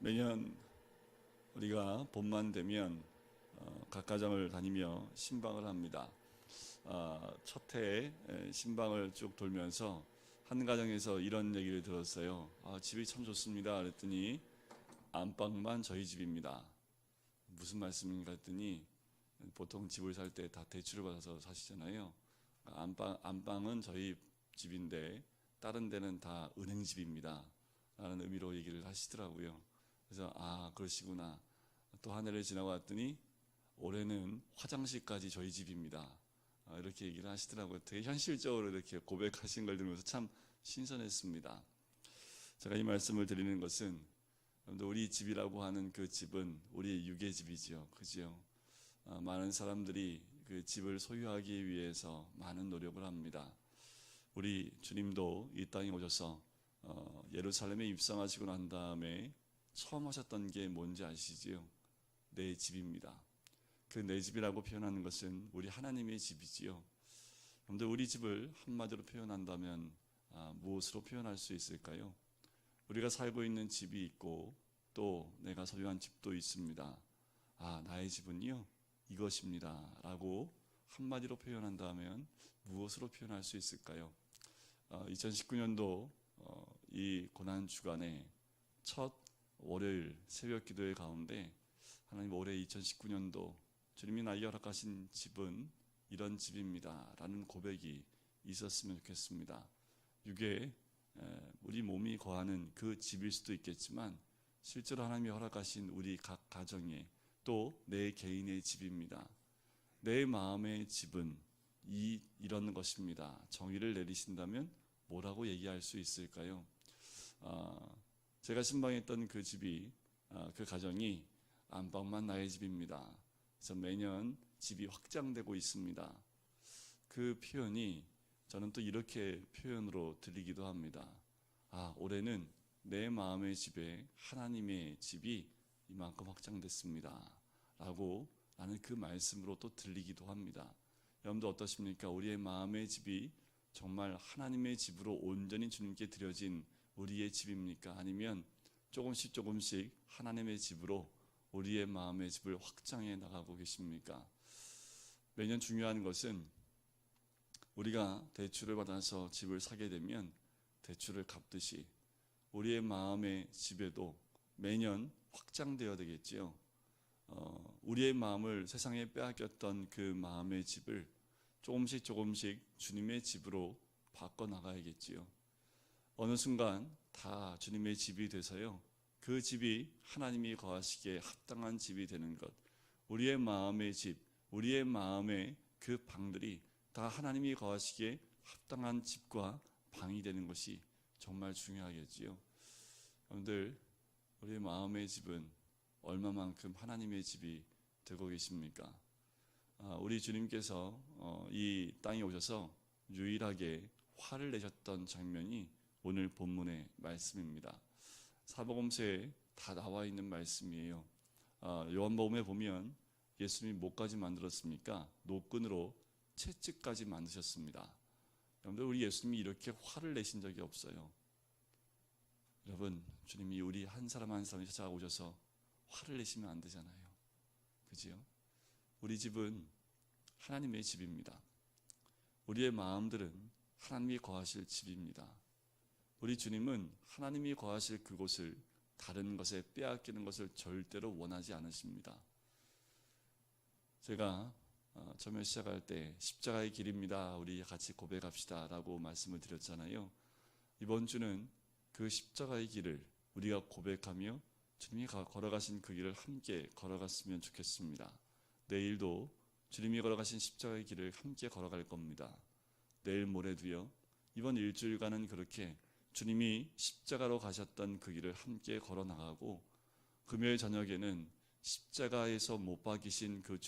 매년 우리가 봄만 되면 각 가정을 다니며 신방을 합니다. 첫 해에 신방을 쭉 돌면서 한 가정에서 이런 얘기를 들었어요. 집이 참 좋습니다. 그랬더니 안방만 저희 집입니다. 무슨 말씀인가 했더니 보통 집을 살 때 다 대출을 받아서 사시잖아요. 안방은 저희 집인데 다른 데는 다 은행 집입니다 라는 의미로 얘기를 하시더라고요. 그래서 그러시구나. 또 한 해를 지나고 왔더니 올해는 화장실까지 저희 집입니다. 이렇게 얘기를 하시더라고요. 되게 현실적으로 이렇게 고백하신 걸 들으면서 참 신선했습니다. 제가 이 말씀을 드리는 것은 우리 집이라고 하는 그 집은 우리의 육의 집이지요. 그죠? 많은 사람들이 그 집을 소유하기 위해서 많은 노력을 합니다. 우리 주님도 이 땅에 오셔서 예루살렘에 입성하시고 난 다음에 처음 하셨던 게 뭔지 아시지요? 내 집입니다. 그 내 집이라고 표현하는 것은 우리 하나님의 집이지요. 그런데 우리 집을 한마디로 표현한다면 무엇으로 표현할 수 있을까요? 우리가 살고 있는 집이 있고 또 내가 소유한 집도 있습니다. 나의 집은요 이것입니다 라고 한마디로 표현한다면 무엇으로 표현할 수 있을까요? 2019년도 이 고난주간에 첫 월요일 새벽 기도회 가운데 하나님 올해 2019년도 주님이 나에게 허락하신 집은 이런 집입니다 라는 고백이 있었으면 좋겠습니다. 육에 우리 몸이 거하는 그 집일 수도 있겠지만 실제로 하나님이 허락하신 우리 각 가정의 또 내 개인의 집입니다. 내 마음의 집은 이런 것입니다. 정의를 내리신다면 뭐라고 얘기할 수 있을까요? 제가 신방했던 그 집이 그 가정이 안방만 나의 집입니다. 그래서 매년 집이 확장되고 있습니다. 그 표현이 저는 또 이렇게 표현으로 들리기도 합니다. 올해는 내 마음의 집에 하나님의 집이 이만큼 확장됐습니다 라고 나는 그 말씀으로 또 들리기도 합니다. 여러분도 어떠십니까? 우리의 마음의 집이 정말 하나님의 집으로 온전히 주님께 드려진 우리의 집입니까? 아니면 조금씩 하나님의 집으로 우리의 마음의 집을 확장해 나가고 계십니까? 매년 중요한 것은 우리가 대출을 받아서 집을 사게 되면 대출을 갚듯이 우리의 마음의 집에도 매년 확장되어야 되겠지요. 우리의 마음을 세상에 빼앗겼던 그 마음의 집을 조금씩 주님의 집으로 바꿔나가야겠지요. 어느 순간 다 주님의 집이 돼서요. 그 집이 하나님이 거하시기에 합당한 집이 되는 것. 우리의 마음의 집, 우리의 마음의 그 방들이 다 하나님이 거하시기에 합당한 집과 방이 되는 것이 정말 중요하겠지요. 여러분들, 우리의 마음의 집은 얼마만큼 하나님의 집이 되고 계십니까? 우리 주님께서 이 땅에 오셔서 유일하게 화를 내셨던 장면이 오늘 본문의 말씀입니다. 사복음서에 다 나와 있는 말씀이에요. 요한복음에 보면 예수님이 뭐까지 만들었습니까? 노끈으로 채찍까지 만드셨습니다. 여러분들, 우리 예수님이 이렇게 화를 내신 적이 없어요. 여러분, 주님이 우리 한 사람 한 사람이 찾아오셔서 화를 내시면 안 되잖아요. 그지요? 우리 집은 하나님의 집입니다. 우리의 마음들은 하나님이 거하실 집입니다. 우리 주님은 하나님이 거하실 그곳을 다른 것에 빼앗기는 것을 절대로 원하지 않으십니다. 제가 처음에 시작할 때 십자가의 길입니다. 우리 같이 고백합시다 라고 말씀을 드렸잖아요. 이번 주는 그 십자가의 길을 우리가 고백하며 주님이 걸어가신 그 길을 함께 걸어갔으면 좋겠습니다. 내일도 주님이 걸어가신 십자가의 길을 함께 걸어갈 겁니다. 내일 모레도요. 이번 일주일간은 그렇게 주님이 십자가로 가셨던 그 길을 함께 걸어나가고 금요일 저녁에는 십자가에서 못 박이신 그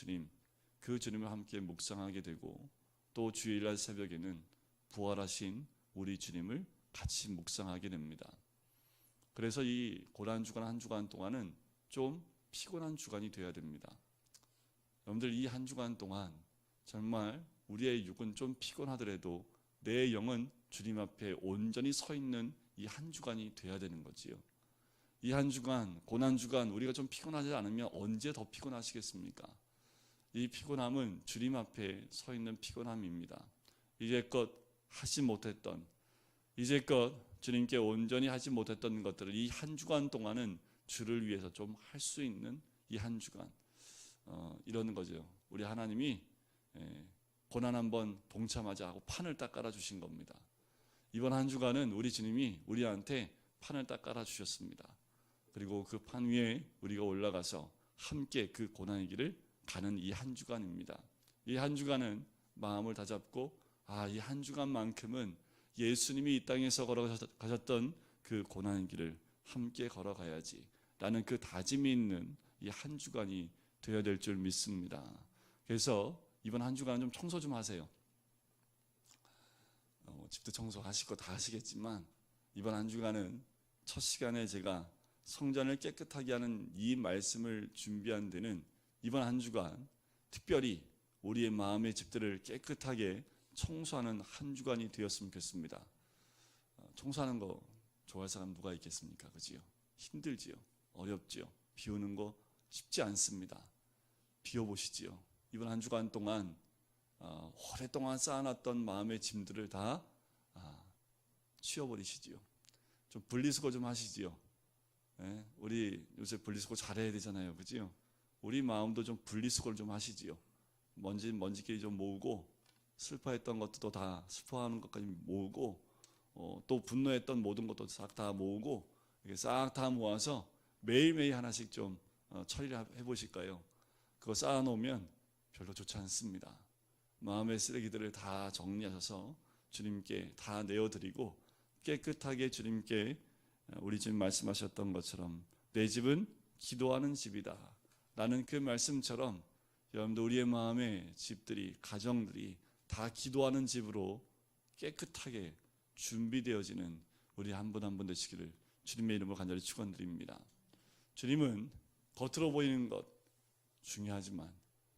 주님을 함께 묵상하게 되고, 또 주일날 새벽에는 부활하신 우리 주님을 같이 묵상하게 됩니다. 그래서 이 고난주간 한 주간 동안은 좀 피곤한 주간이 되어야 됩니다. 여러분들, 이 한 주간 동안 정말 우리의 육은 좀 피곤하더라도 내 영은 주님 앞에 온전히 서 있는 이 한 주간이 되어야 되는 거지요. 이 한 주간, 고난주간 우리가 좀 피곤하지 않으면 언제 더 피곤하시겠습니까? 이 피곤함은 주님 앞에 서 있는 피곤함입니다. 이제껏 하지 못했던, 이제껏 주님께 온전히 하지 못했던 것들을 이 한 주간 동안은 주를 위해서 좀 할 수 있는 이 한 주간, 이러는 거죠. 우리 하나님이 고난 한번 동참하자 하고 판을 딱 깔아주신 겁니다. 이번 한 주간은 우리 주님이 우리한테 판을 딱 깔아주셨습니다. 그리고 그 판 위에 우리가 올라가서 함께 그 고난의 길을 가는 이 한 주간입니다. 이 한 주간은 마음을 다잡고, 이 한 주간만큼은 예수님이 이 땅에서 걸어가셨던 그 고난의 길을 함께 걸어가야지 라는 그 다짐이 있는 이 한 주간이 되어야 될 줄 믿습니다. 그래서 이번 한 주간 좀 청소 좀 하세요. 집도 청소하실 거 다 하시겠지만, 이번 한 주간은 첫 시간에 제가 성전을 깨끗하게 하는 이 말씀을 준비한 데는 이번 한 주간 특별히 우리의 마음의 집들을 깨끗하게 청소하는 한 주간이 되었으면 좋겠습니다. 청소하는 거 좋아할 사람 누가 있겠습니까? 그지요? 힘들지요? 어렵지요? 비우는 거 쉽지 않습니다. 비워보시지요. 이번 한 주간 동안 오랫동안 쌓아놨던 마음의 짐들을 다 치워버리시지요. 좀 분리수거 좀 하시지요. 네? 우리 요새 분리수거 잘해야 되잖아요. 그지요? 우리 마음도 좀 분리수거를 좀 하시지요. 먼지끼리 좀 모으고, 슬퍼했던 것도 다 슬퍼하는 것까지 모으고, 또 분노했던 모든 것도 싹 다 모으고, 이렇게 싹 다 모아서 매일매일 하나씩 좀 처리를 해보실까요? 그거 쌓아놓으면 별로 좋지 않습니다. 마음의 쓰레기들을 다 정리하셔서 주님께 다 내어드리고, 깨끗하게 주님께 우리 주님 말씀하셨던 것처럼 내 집은 기도하는 집이다 라는 그 말씀처럼, 여러분들 우리의 마음의 집들이, 가정들이 다 기도하는 집으로 깨끗하게 준비되어지는 우리 한 분 한 분 되시기를 주님의 이름으로 간절히 축원드립니다. 주님은 겉으로 보이는 것 중요하지만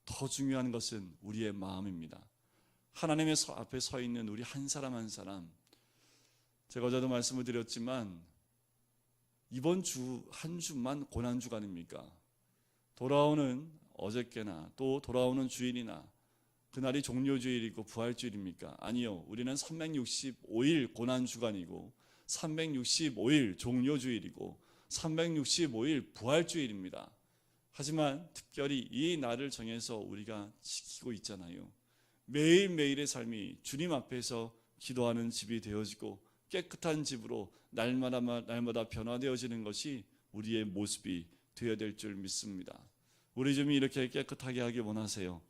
더 중요한 것은 우리의 마음입니다. 하나님의 앞에 서 있는 우리 한 사람 한 사람, 제가 어제도 말씀을 드렸지만 이번 주 한 주만 고난주간입니까? 돌아오는 어저께나 또 돌아오는 주일이나 그날이 종료주일이고 부활주일입니까? 아니요. 우리는 365일 고난주간이고 365일 종료주일이고 365일 부활주일입니다. 하지만 특별히 이 날을 정해서 우리가 지키고 있잖아요. 매일매일의 삶이 주님 앞에서 기도하는 집이 되어지고 깨끗한 집으로 날마다 변화되어지는 것이 우리의 모습이 되어야 될 줄 믿습니다. 우리 주님이 이렇게 깨끗하게 하기 원하세요.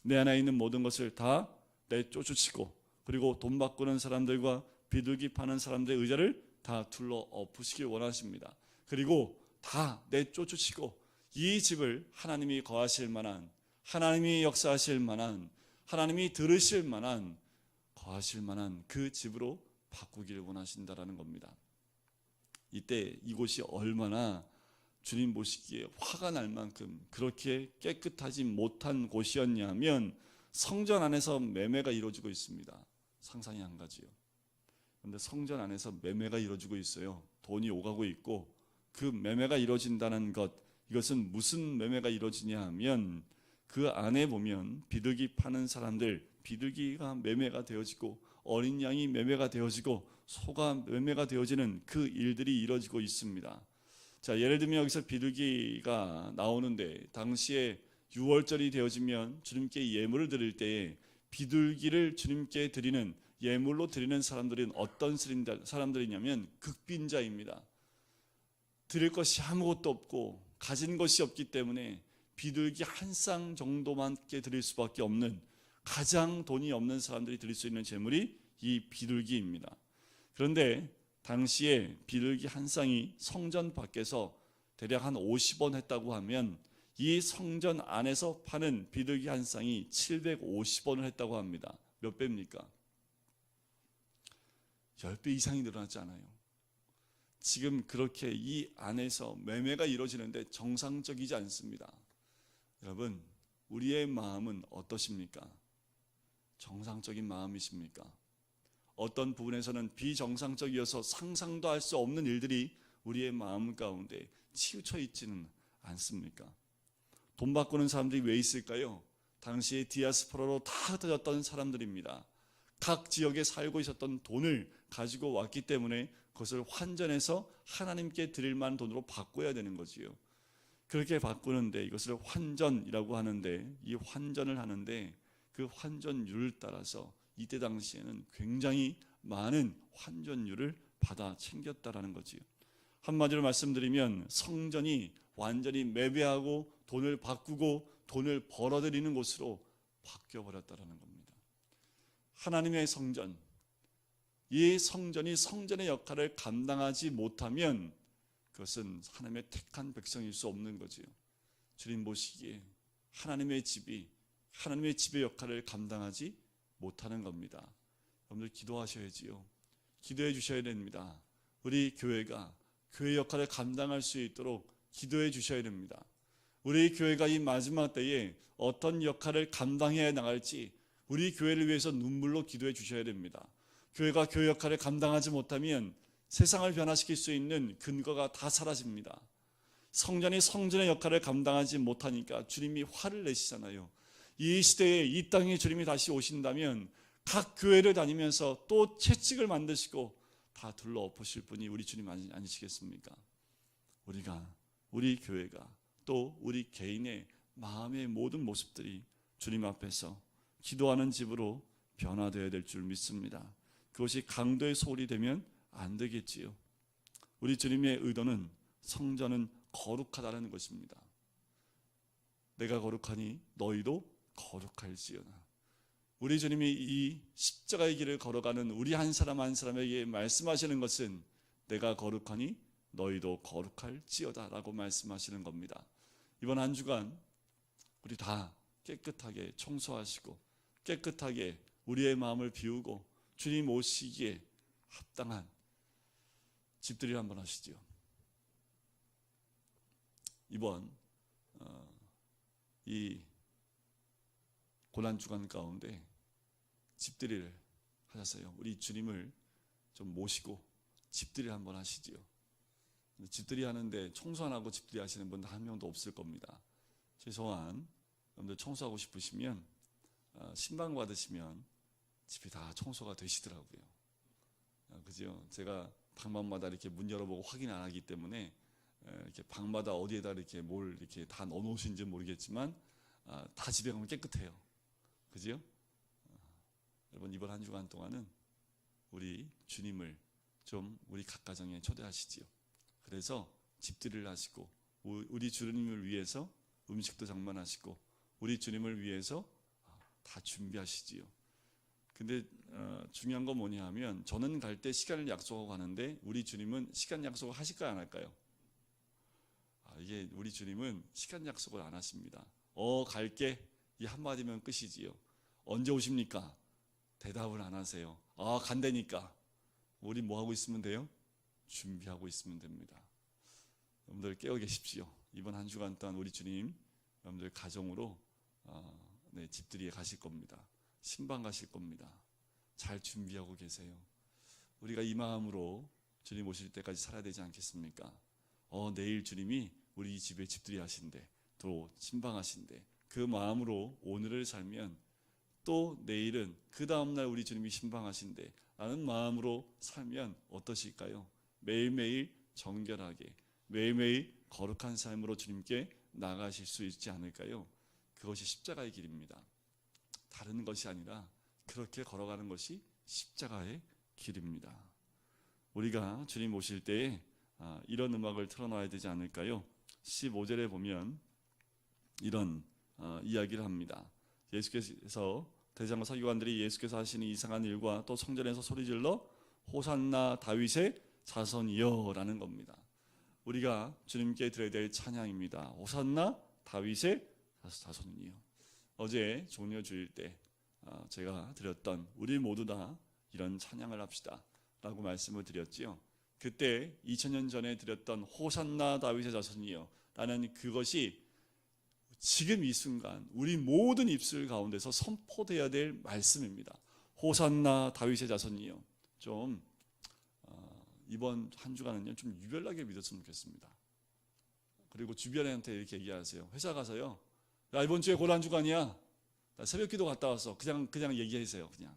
내 안에 있는 모든 것을 다 내쫓으시고, 그리고 돈 바꾸는 사람들과 비둘기 파는 사람들의 의자를 다 둘러 엎으시길 원하십니다. 그리고 다 내쫓으시고 이 집을 하나님이 거하실 만한, 하나님이 역사하실 만한, 하나님이 들으실 만한, 거하실 만한 그 집으로 바꾸기를 원하신다라는 겁니다. 이때 이곳이 얼마나 주님 보시기에 화가 날 만큼 그렇게 깨끗하지 못한 곳이었냐면, 성전 안에서 매매가 이루어지고 있습니다. 상상이 안 가지요. 그런데 성전 안에서 매매가 이루어지고 있어요. 돈이 오가고 있고, 그 매매가 이루어진다는 것, 이것은 무슨 매매가 이루어지냐 하면, 그 안에 보면 비둘기 파는 사람들, 비둘기가 매매가 되어지고 어린 양이 매매가 되어지고 소가 매매가 되어지는 그 일들이 이루어지고 있습니다. 자, 예를 들면 여기서 비둘기가 나오는데, 당시에 6월절이 되어지면 주님께 예물을 드릴 때에 비둘기를 주님께 드리는, 예물로 드리는 사람들은 어떤 사람들이냐면 극빈자입니다. 드릴 것이 아무것도 없고 가진 것이 없기 때문에 비둘기 한 쌍 정도만께 드릴 수밖에 없는, 가장 돈이 없는 사람들이 드릴 수 있는 제물이 이 비둘기입니다. 그런데 당시에 비둘기 한 쌍이 성전 밖에서 대략 한 50원 했다고 하면 이 성전 안에서 파는 비둘기 한 쌍이 750원을 했다고 합니다. 몇 배입니까? 10배 이상이 늘어났지 않아요? 지금 그렇게 이 안에서 매매가 이루어지는데 정상적이지 않습니다. 여러분, 우리의 마음은 어떠십니까? 정상적인 마음이십니까? 어떤 부분에서는 비정상적이어서 상상도 할 수 없는 일들이 우리의 마음 가운데 치우쳐 있지는 않습니까? 돈 바꾸는 사람들이 왜 있을까요? 당시에 디아스포라로 다 흩어졌던 사람들입니다. 각 지역에 살고 있었던 돈을 가지고 왔기 때문에 그것을 환전해서 하나님께 드릴 만한 돈으로 바꿔야 되는 거지요. 그렇게 바꾸는데 이것을 환전이라고 하는데, 이 환전을 하는데 그 환전율을 따라서 이때 당시에는 굉장히 많은 환전율을 받아 챙겼다라는 거지요. 한마디로 말씀드리면 성전이 완전히 매배하고 돈을 바꾸고 돈을 벌어들이는 곳으로 바뀌어버렸다라는 겁니다. 하나님의 성전, 이 성전이 성전의 역할을 감당하지 못하면 그것은 하나님의 택한 백성일 수 없는 거지요. 주님 보시기에 하나님의 집이 하나님의 집의 역할을 감당하지 못하는 겁니다. 여러분들 기도하셔야지요. 기도해 주셔야 됩니다. 우리 교회가 교회 역할을 감당할 수 있도록 기도해 주셔야 됩니다. 우리 교회가 이 마지막 때에 어떤 역할을 감당해야 나갈지 우리 교회를 위해서 눈물로 기도해 주셔야 됩니다. 교회가 교회 역할을 감당하지 못하면 세상을 변화시킬 수 있는 근거가 다 사라집니다. 성전이 성전의 역할을 감당하지 못하니까 주님이 화를 내시잖아요. 이 시대에 이 땅에 주님이 다시 오신다면 각 교회를 다니면서 또 채찍을 만드시고 다 둘러엎으실 분이 우리 주님 아니시겠습니까? 우리 교회가 또 우리 개인의 마음의 모든 모습들이 주님 앞에서 기도하는 집으로 변화되어야 될 줄 믿습니다. 그것이 강도의 소홀이 되면 안 되겠지요. 우리 주님의 의도는 성전은 거룩하다는 것입니다. 내가 거룩하니 너희도 거룩할지어다. 우리 주님이 이 십자가의 길을 걸어가는 우리 한 사람 한 사람에게 말씀하시는 것은 내가 거룩하니 너희도 거룩할지어다 라고 말씀하시는 겁니다. 이번 한 주간 우리 다 깨끗하게 청소하시고 깨끗하게 우리의 마음을 비우고 주님 오시기에 합당한 집들이를 한번 하시죠. 이번 이 고난 주간 가운데 집들이를 하셨어요. 우리 주님을 좀 모시고 집들이를 한번 하시지요. 집들이 하는데 청소 안 하고 집들이 하시는 분 한 명도 없을 겁니다. 최소한 여러분들 청소하고 싶으시면 신방 받으시면 집이 다 청소가 되시더라고요. 그죠? 제가 방마다 이렇게 문 열어보고 확인 안 하기 때문에 이렇게 방마다 어디에다 이렇게 뭘 이렇게 다 넣어놓으신지 모르겠지만 다 집에 가면 깨끗해요. 그죠? 여러분 이번 한 주간 동안은 우리 주님을 좀 우리 각 가정에 초대하시지요. 그래서 집들이를 하시고 우리 주님을 위해서 음식도 장만하시고 우리 주님을 위해서 다 준비하시지요. 근데 중요한 건 뭐냐 하면 저는 갈 때 시간을 약속하고 가는데 우리 주님은 시간 약속을 하실까요 안 할까요? 이게 우리 주님은 시간 약속을 안 하십니다. 갈게 이 한마디면 끝이지요. 언제 오십니까? 대답을 안 하세요. 간다니까. 우리 뭐 하고 있으면 돼요? 준비하고 있으면 됩니다. 여러분들 깨어 계십시오. 이번 한 주간 동안 우리 주님 여러분들 가정으로 집들이에 가실 겁니다. 신방 가실 겁니다. 잘 준비하고 계세요. 우리가 이 마음으로 주님 오실 때까지 살아야 되지 않겠습니까? 내일 주님이 우리 집에 집들이 하신대, 또 신방 하신대. 그 마음으로 오늘을 살면 또 내일은 그 다음날 우리 주님이 신방하신대 라는 마음으로 살면 어떠실까요? 매일매일 정결하게 매일매일 거룩한 삶으로 주님께 나가실 수 있지 않을까요? 그것이 십자가의 길입니다. 다른 것이 아니라 그렇게 걸어가는 것이 십자가의 길입니다. 우리가 주님 오실 때에 이런 음악을 틀어놔야 되지 않을까요? 15절에 보면 이런 이야기를 합니다. 예수께서 대장과 서기관들이 예수께서 하시는 이상한 일과 또 성전에서 소리질러 호산나 다윗의 자손이여 라는 겁니다. 우리가 주님께 드려야 될 찬양입니다. 호산나 다윗의 자손이요. 어제 종려 주일 때 제가 드렸던 우리 모두 다 이런 찬양을 합시다 라고 말씀을 드렸지요. 그때 2000년 전에 드렸던 호산나 다윗의 자손이요 라는 그것이 지금 이 순간 우리 모든 입술 가운데서 선포되어야 될 말씀입니다. 호산나 다윗의 자손이요. 좀 이번 한 주간은요 좀 유별나게 믿었으면 좋겠습니다. 그리고 주변한테 이렇게 얘기하세요. 회사 가서요, 야 이번 주에 고난 주간이야, 나 새벽기도 갔다 왔어. 그냥 얘기하세요. 그냥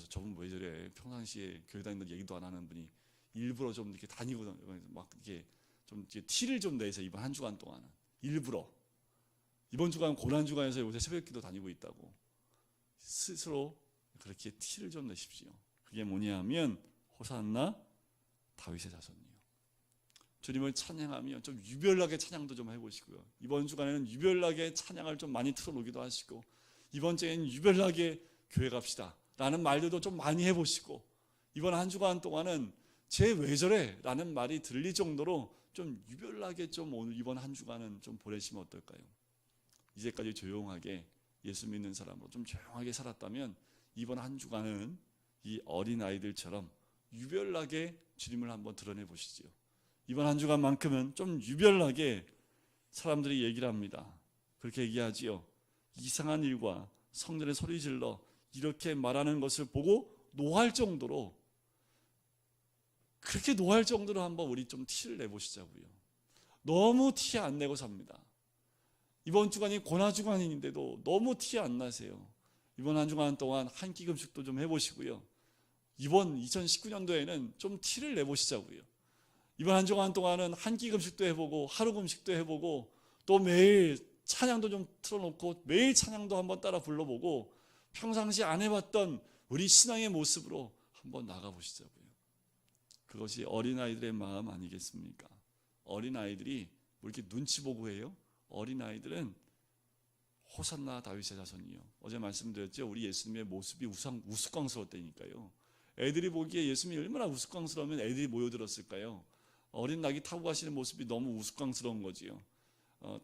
저분 왜 저래, 평상시에 교회 다니는데 얘기도 안 하는 분이 일부러 좀 이렇게 다니고 막 이렇게 좀 이렇게 티를 좀 내서 이번 한 주간 동안은 일부러 이번 주간 고난 주간에서 요새 새벽기도 다니고 있다고 스스로 그렇게 티를 좀 내십시오. 그게 뭐냐면 호산나 다윗의 자손이요. 주님을 찬양하며 좀 유별나게 찬양도 좀 해보시고요. 이번 주간에는 유별나게 찬양을 좀 많이 틀어놓기도 하시고, 이번 주에는 유별나게 교회 갑시다 라는 말들도 좀 많이 해보시고, 이번 한 주간 동안은 쟤 왜 저래 라는 말이 들릴 정도로 좀 유별나게 좀 오늘 이번 한 주간은 좀 보내시면 어떨까요? 이제까지 조용하게 예수 믿는 사람으로 좀 조용하게 살았다면 이번 한 주간은 이 어린아이들처럼 유별나게 주님을 한번 드러내 보시지요. 이번 한 주간만큼은 좀 유별나게 사람들이 얘기를 합니다. 그렇게 얘기하지요. 이상한 일과 성전에 소리 질러 이렇게 말하는 것을 보고 노할 정도로, 그렇게 노할 정도로 한번 우리 좀 티를 내보시자고요. 너무 티 안 내고 삽니다. 이번 주간이 고난주간인데도 너무 티 안 나세요. 이번 한 주간 동안 한 끼 금식도 좀 해보시고요. 이번 2019년도에는 좀 티를 내보시자고요. 이번 한 주간 동안은 한 끼 금식도 해보고 하루 금식도 해보고 또 매일 찬양도 좀 틀어놓고 매일 찬양도 한번 따라 불러보고 평상시 안 해봤던 우리 신앙의 모습으로 한번 나가보시자고요. 그것이 어린아이들의 마음 아니겠습니까? 어린아이들이 뭐 이렇게 눈치 보고 해요? 어린아이들은 호산나 다윗의 자손이요. 어제 말씀드렸죠. 우리 예수님의 모습이 우스꽝스러웠다니까요. 애들이 보기에 예수님이 얼마나 우스꽝스러우면 애들이 모여들었을까요? 어린 낙이 타고 가시는 모습이 너무 우스꽝스러운 거지요.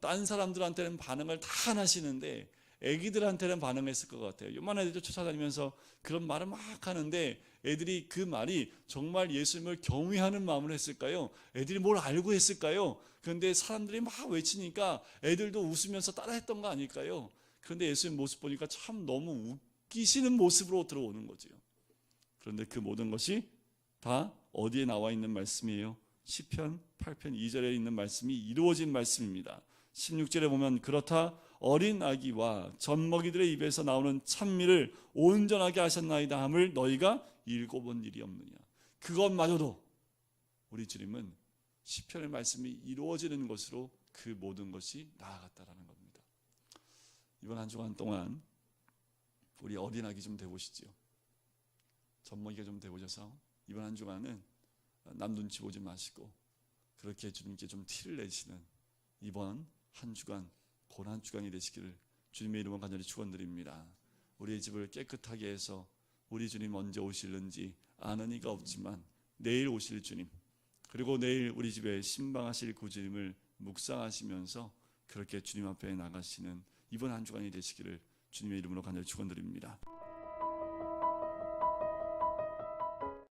딴 사람들한테는 반응을 다 안 하시는데 애기들한테는 반응했을 것 같아요. 요만한 애들도 쫓아다니면서 그런 말을 막 하는데 애들이 그 말이 정말 예수님을 경외하는 마음으로 했을까요? 애들이 뭘 알고 했을까요? 그런데 사람들이 막 외치니까 애들도 웃으면서 따라했던 거 아닐까요? 그런데 예수님 모습 보니까 참 너무 웃기시는 모습으로 들어오는 거죠. 그런데 그 모든 것이 다 어디에 나와 있는 말씀이에요? 시편 8편 2절에 있는 말씀이 이루어진 말씀입니다. 16절에 보면 그렇다 어린 아기와 젖먹이들의 입에서 나오는 찬미를 온전하게 하셨나이다 함을 너희가 읽어본 일이 없느냐. 그것마저도 우리 주님은 시편의 말씀이 이루어지는 것으로 그 모든 것이 나아갔다라는 겁니다. 이번 한 주간 동안 우리 어린 아기 좀 돼보시죠. 젖먹이가 좀 돼보셔서 이번 한 주간은 남 눈치 보지 마시고 그렇게 주님께 좀 티를 내시는 이번 한 주간 고난 주간이 되시기를 주님의 이름으로 간절히 축원드립니다. 우리의 집을 깨끗하게 해서 우리 주님 언제 오실는지 아는 이가 없지만 내일 오실 주님, 그리고 내일 우리 집에 신방하실 구주님을 묵상하시면서 그렇게 주님 앞에 나가시는 이번 한 주간이 되시기를 주님의 이름으로 간절히 축원드립니다.